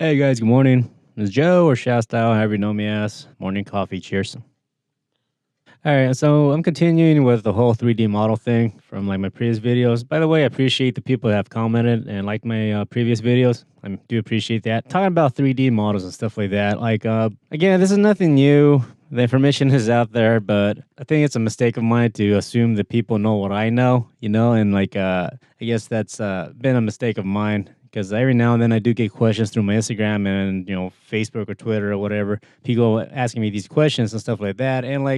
Hey guys, good morning. It's Joe or Shasta, however you know me as. Morning coffee, cheers. All right, so I'm continuing with the whole 3D model thing from like my previous videos. By the way, I appreciate the people that have commented and liked my previous videos. I do appreciate that. Talking about 3D models and stuff like that. Again, this is nothing new. The information is out there, but I think it's a mistake of mine to assume that people know what I know, and I guess that's been a mistake of mine because every now and then I do get questions through my Instagram and Facebook or Twitter or whatever. People asking me these questions and stuff like that, and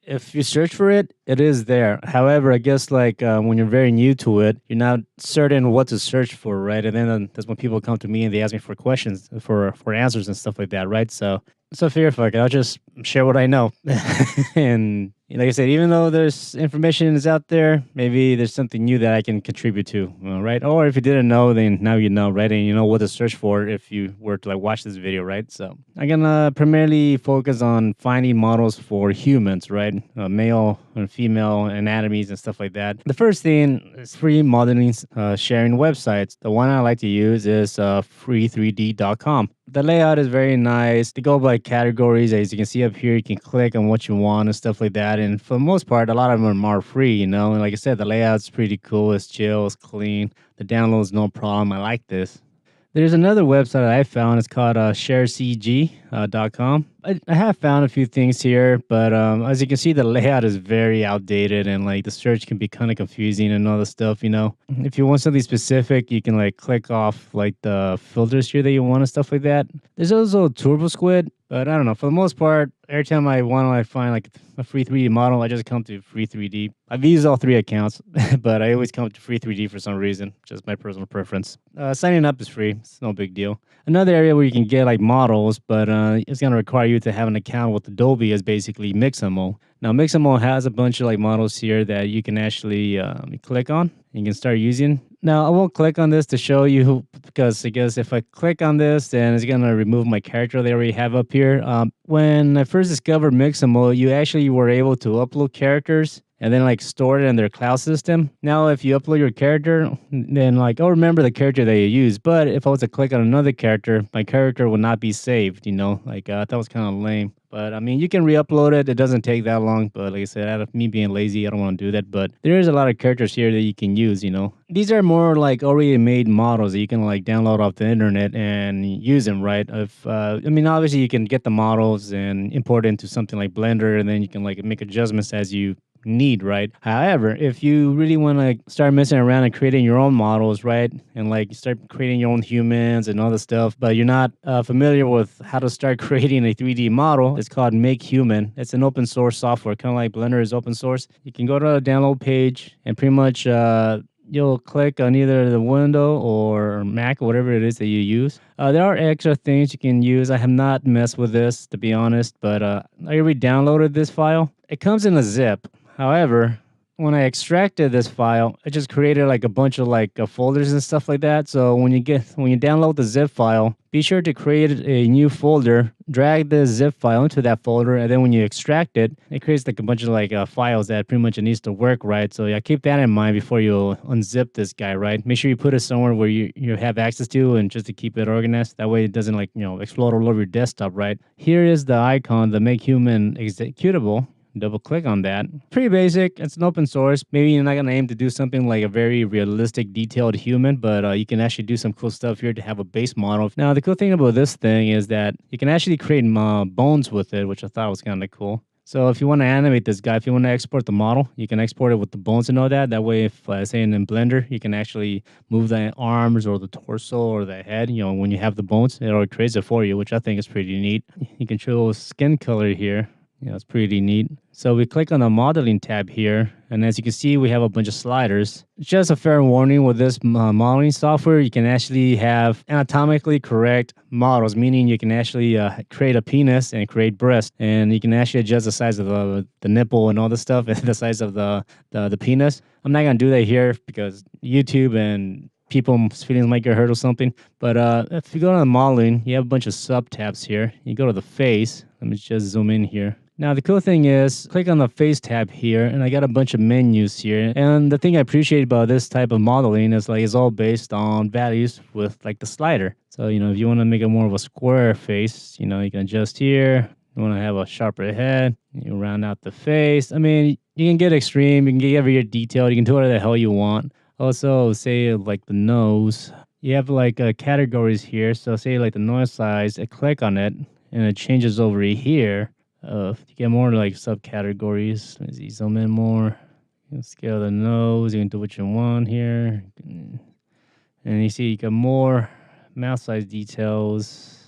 if you search for it, it is there. However, I guess when you're very new to it, you're not certain what to search for, right? And then that's when people come to me and they ask me for questions for answers and stuff like that, right? So fear fuck it. I'll just share what I know. And like I said, even though there's information is out there, maybe there's something new that I can contribute to, right? Or if you didn't know, then now you know, right? And you know what to search for if you were to watch this video, right? So I'm gonna primarily focus on finding models for humans, right? Male and female anatomies and stuff like that. The first thing is free modeling sharing websites. The one I like to use is free3d.com. The layout is very nice. They go by categories. As you can see up here, you can click on what you want and stuff like that. And for the most part, a lot of them are free, And like I said, the layout's pretty cool. It's chill. It's clean. The download is no problem. I like this. There's another website I found. It's called sharecg.com. I have found a few things here, but as you can see, the layout is very outdated and the search can be kind of confusing and all the stuff, If you want something specific, you can click off the filters here that you want and stuff like that. There's also Turbo Squid, but I don't know. For the most part, every time I find a free 3D model, I just come to free 3D. I've used all three accounts, but I always come to free 3D for some reason, just my personal preference. Signing up is free. It's no big deal. Another area where you can get models, but it's going to require you to have an account with Adobe is basically Mixamo. Now, Mixamo has a bunch of models here that you can actually click on. You can start using. Now, I won't click on this to show you because I guess if I click on this, then it's going to remove my character they already have up here. When I first discovered Mixamo, you actually were able to upload characters and then store it in their cloud system. Now, if you upload your character, then I'll remember the character that you use. But if I was to click on another character, my character would not be saved, that was kind of lame. But I mean, you can re-upload it. It doesn't take that long. But like I said, out of me being lazy, I don't want to do that. But there is a lot of characters here that you can use, These are more already made models that you can download off the internet and use them, right? Obviously you can get the models and import it into something like Blender, and then you can make adjustments as you need, right? However, if you really want to start messing around and creating your own models, right, and you start creating your own humans and all the stuff, but you're not familiar with how to start creating a 3D model, it's called Make Human. It's an open source software, kind of like Blender is open source. You can go to the download page and pretty much you'll click on either the window or Mac or whatever it is that you use. There are extra things you can use. I have not messed with this, to be honest, but I already downloaded this file. It comes in a zip. However, when I extracted this file, it just created a bunch of folders and stuff like that. So when you download the zip file, be sure to create a new folder, drag the zip file into that folder, and then when you extract it, it creates a bunch of files that pretty much it needs to work, right? So yeah, keep that in mind before you unzip this guy, right? Make sure you put it somewhere where you have access to, and just to keep it organized. That way it doesn't explode all over your desktop, right? Here is the icon, the Make Human executable. Double click on that. Pretty basic. It's an open source. Maybe you're not going to aim to do something like a very realistic, detailed human, but you can actually do some cool stuff here to have a base model. Now, the cool thing about this thing is that you can actually create bones with it, which I thought was kind of cool. So if you want to animate this guy, if you want to export the model, you can export it with the bones and all that. That way, if say in Blender, you can actually move the arms or the torso or the head. When you have the bones, it already creates it for you, which I think is pretty neat. You can show skin color here. It's pretty neat. So we click on the modeling tab here, and as you can see, we have a bunch of sliders. Just a fair warning with this modeling software, you can actually have anatomically correct models, meaning you can actually create a penis and create breast, and you can actually adjust the size of the nipple and all the stuff, and the size of the penis. I'm not gonna do that here because YouTube and people's feelings might get hurt or something. But if you go to the modeling, you have a bunch of sub tabs here. You go to the face. Let me just zoom in here. Now, the cool thing is, click on the face tab here, and I got a bunch of menus here. And the thing I appreciate about this type of modeling is like it's all based on values with like the slider. So, if you want to make it more of a square face, you can adjust here. You want to have a sharper head, you round out the face. I mean, you can get extreme, you can get very detailed, you can do whatever the hell you want. Also, say like the nose, you have like categories here. So, say like the noise size, I click on it, and it changes over here. You get more like subcategories. Let's see, zoom in more. You can scale the nose. You can do what you want here. And you see you get more mouth size details.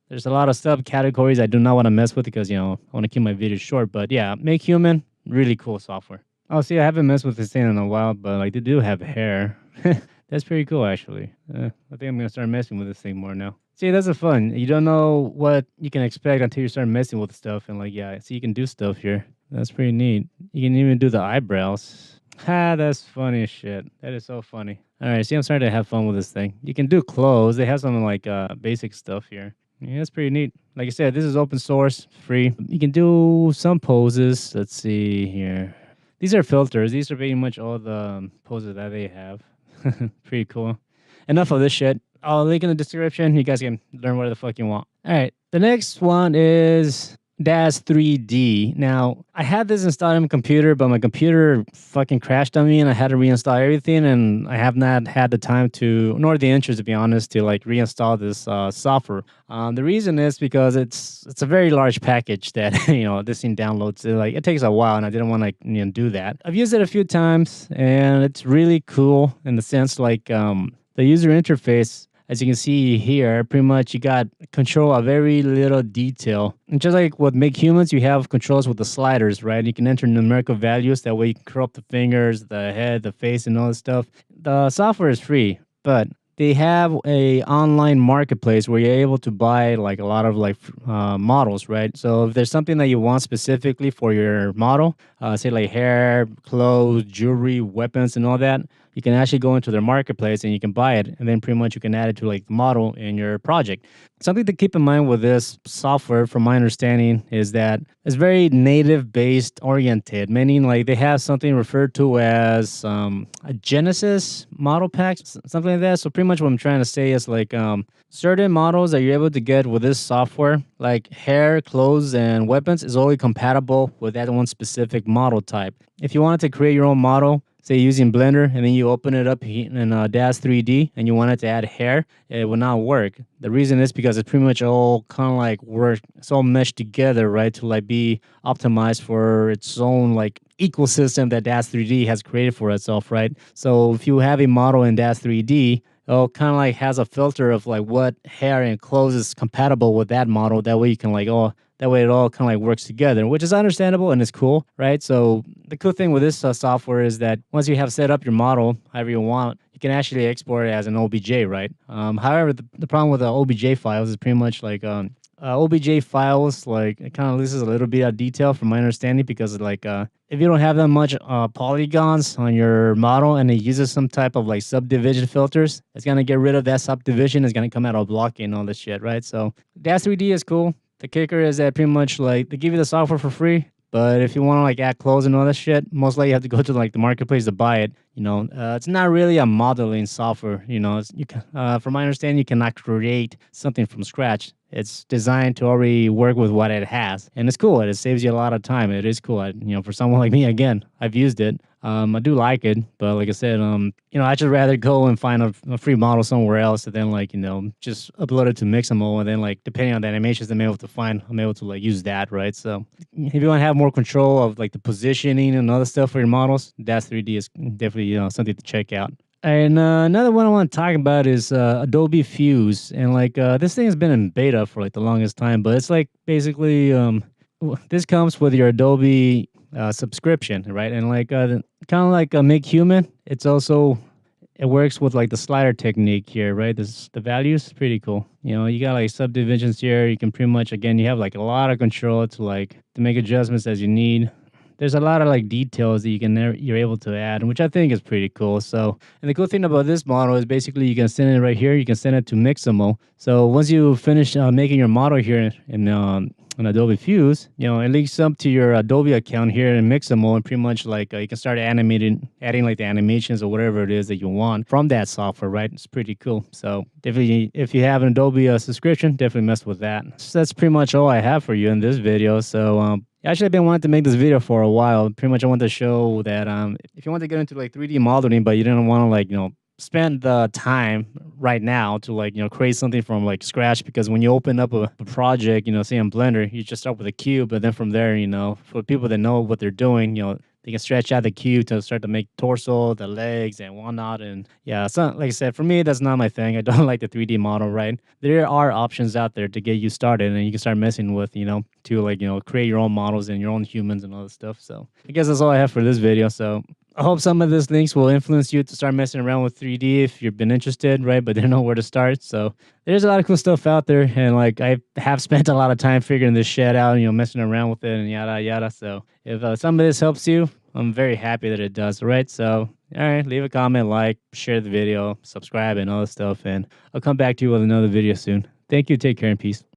There's a lot of subcategories I do not want to mess with because, I want to keep my videos short. But yeah, Make Human, really cool software. Oh, see, I haven't messed with this thing in a while, but like they do have hair. That's pretty cool, actually. I think I'm going to start messing with this thing more now. See, that's the fun. You don't know what you can expect until you start messing with stuff. And like, yeah, see, you can do stuff here. That's pretty neat. You can even do the eyebrows. Ha, that's funny as shit. That is so funny. All right, see, I'm starting to have fun with this thing. You can do clothes. They have some like basic stuff here. Yeah, that's pretty neat. Like I said, this is open source, free. You can do some poses. Let's see here. These are filters. These are pretty much all the poses that they have. Pretty cool. Enough of this shit. I'll link in the description. You guys can learn whatever the fuck you want. All right. The next one is DAZ 3D. Now, I had this installed on my computer, but my computer fucking crashed on me and I had to reinstall everything. And I have not had the time to, nor the interest, to be honest, to like reinstall this software. The reason is because it's a very large package that, this thing downloads. It takes a while and I didn't want to do that. I've used it a few times and it's really cool in the sense like the user interface. As you can see here, pretty much you got control of very little detail. And just like with Make Humans, you have controls with the sliders, right? You can enter numerical values. That way you can crop the fingers, the head, the face, and all this stuff. The software is free, but they have a online marketplace where you're able to buy like a lot of like models, right? So if there's something that you want specifically for your model, say like hair, clothes, jewelry, weapons, and all that, you can actually go into their marketplace and you can buy it, and then pretty much you can add it to like the model in your project. Something to keep in mind with this software, from my understanding, is that it's very native based oriented, meaning like they have something referred to as a Genesis model pack, something like that. So pretty much what I'm trying to say is like certain models that you're able to get with this software, like hair, clothes, and weapons, is only compatible with that one specific model type. If you wanted to create your own model, say using Blender, and then you open it up in DAZ 3D and you wanted to add hair, it will not work. The reason is because it's pretty much all kind of like it's all meshed together, right? To like be optimized for its own like ecosystem that DAZ 3D has created for itself, right? So if you have a model in DAZ 3D, it kind of like has a filter of like what hair and clothes is compatible with that model. That way you can like, that way it all kind of like works together, which is understandable and it's cool, right? So the cool thing with this software is that once you have set up your model however you want, you can actually export it as an OBJ, right? However, the problem with the OBJ files is pretty much like OBJ files, like it kind of loses a little bit of detail from my understanding, because like if you don't have that much polygons on your model and it uses some type of like subdivision filters, it's gonna get rid of that subdivision. It's gonna come out of blocking and all this shit, right? So DAZ 3D is cool. The kicker is that pretty much like they give you the software for free, but if you want to like add clothes and all that shit, most likely you have to go to like the marketplace to buy it. It's not really a modeling software. From my understanding, you cannot create something from scratch. It's designed to already work with what it has, and it's cool. It saves you a lot of time. It is cool. For someone like me, again, I've used it. I do like it, but like I said, I'd just rather go and find a free model somewhere else, and then like just upload it to Mixamo, and then like depending on the animations I'm able to find, I'm able to like use that, right? So if you want to have more control of like the positioning and other stuff for your models, DAZ 3D is definitely something to check out. And another one I want to talk about is Adobe Fuse, and like this thing has been in beta for like the longest time, but it's like basically this comes with your Adobe subscription, right? And like kind of like Make Human, it works with like the slider technique here, right? The values, pretty cool. You got like subdivisions here. You can pretty much, again, you have like a lot of control to make adjustments as you need. There's a lot of like details that you're able to add, which I think is pretty cool. So, and the cool thing about this model is basically you can send it right here. You can send it to Mixamo. So once you finish making your model here in on Adobe Fuse, it links up to your Adobe account here in Mixamo, and pretty much like you can start adding like the animations or whatever it is that you want from that software, right? It's pretty cool. So definitely, if you have an Adobe subscription, definitely mess with that. So that's pretty much all I have for you in this video. So actually, I've been wanting to make this video for a while. Pretty much, I want to show that if you want to get into like 3D modeling, but you didn't want to like spend the time right now to like create something from like scratch, because when you open up a project, say in Blender, you just start with a cube, but then from there, for people that know what they're doing, they can stretch out the cube to start to make torso, the legs, and whatnot. And yeah, it's not, like I said, for me, that's not my thing. I don't like the 3D model, right? There are options out there to get you started, and you can start messing with, to like, create your own models and your own humans and all this stuff. So I guess that's all I have for this video. So I hope some of these links will influence you to start messing around with 3D if you've been interested, right? But didn't know where to start. So there's a lot of cool stuff out there. And like I have spent a lot of time figuring this shit out, messing around with it and yada, yada. So if some of this helps you, I'm very happy that it does, right? So, all right, leave a comment, like, share the video, subscribe, and all this stuff. And I'll come back to you with another video soon. Thank you. Take care and peace.